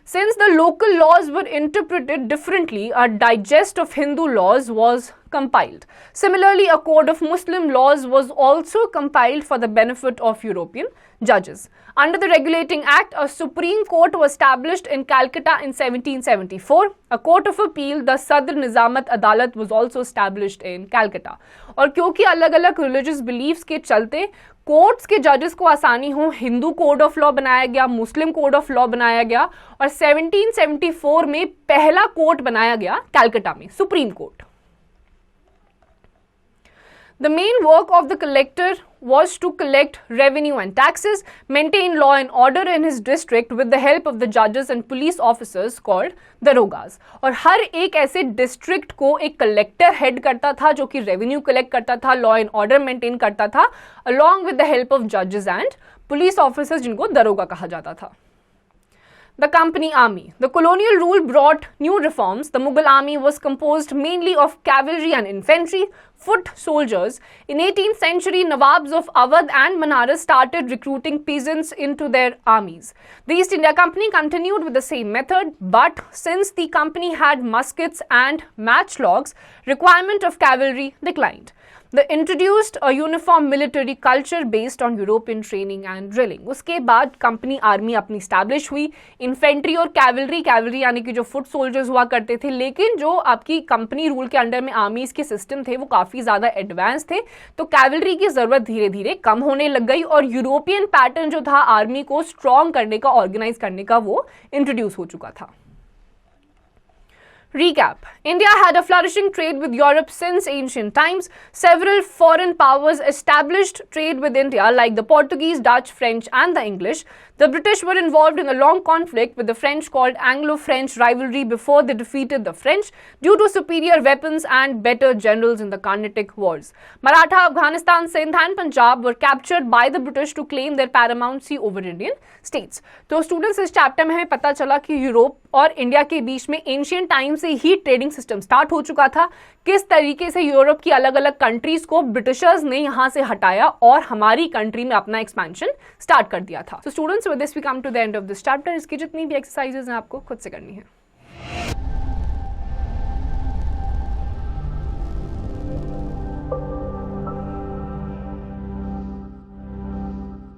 Since the local laws were interpreted differently, a digest of Hindu laws was compiled. Similarly, a code of Muslim laws was also compiled for the benefit of European judges. Under the Regulating Act, a Supreme Court was established in Calcutta in 1774. A Court of Appeal, the Sadr Nizamat Adalat, was also established in Calcutta. और क्योंकि अलग अलग religious beliefs के चलते courts के जजेस को आसानी हो, हिंदू कोड ऑफ लॉ बनाया गया, मुस्लिम कोड ऑफ लॉ बनाया गया और 1774 में पहला कोर्ट बनाया गया कैलकाटा में, supreme court. The main work of the collector was to collect revenue and taxes, maintain law and order in his district with the help of the judges and police officers called darogas. और हर एक ऐसे district को एक collector head करता था जो कि revenue collect करता था, लॉ एंड ऑर्डर मेंटेन करता था, along with the help of judges and police officers जिनको दरोगा कहा जाता था। The Company Army. The colonial rule brought new reforms. The Mughal army was composed mainly of cavalry and infantry, foot soldiers. In 18th century, Nawabs of Awadh and Banaras started recruiting peasants into their armies. The East India Company continued with the same method, but since the company had muskets and matchlocks, requirement of cavalry declined. They introduced a uniform military culture based on European training and drilling. उसके बाद company army अपनी establish हुई। Infantry और cavalry यानी कि जो foot soldiers हुआ करते थे, लेकिन जो आपकी कंपनी रूल के अंडर में आर्मीज के सिस्टम थे वो काफ़ी ज़्यादा एडवांस थे, तो कैवलरी की ज़रूरत धीरे धीरे कम होने लग गई और यूरोपियन पैटर्न जो था आर्मी को स्ट्रॉन्ग करने का, ऑर्गेनाइज करने का, वो इंट्रोड्यूस हो चुका था। Recap. India had a flourishing trade with Europe since ancient times. Several foreign powers established trade with India like the Portuguese, Dutch, French and the English. The British were involved in a long conflict with the French called Anglo-French rivalry before they defeated the French due to superior weapons and better generals in the Carnatic Wars. Maratha, Afghanistan, Sindh and Punjab were captured by the British to claim their paramountcy over Indian states. तो students इस chapter में हमें पता चला कि Europe और India के बीच में एंशियंट टाइम से ही ट्रेडिंग सिस्टम स्टार्ट हो चुका था। किस तरीके से यूरोप की अलग अलग कंट्रीज को ब्रिटिशर्स ने यहाँ से हटाया और हमारी कंट्री में अपना एक्सपेंशन स्टार्ट कर दिया था। तो students, with this we come to the end of this chapter. इसकी जितनी भी एक्सरसाइजेज हैं आपको खुद से करनी है।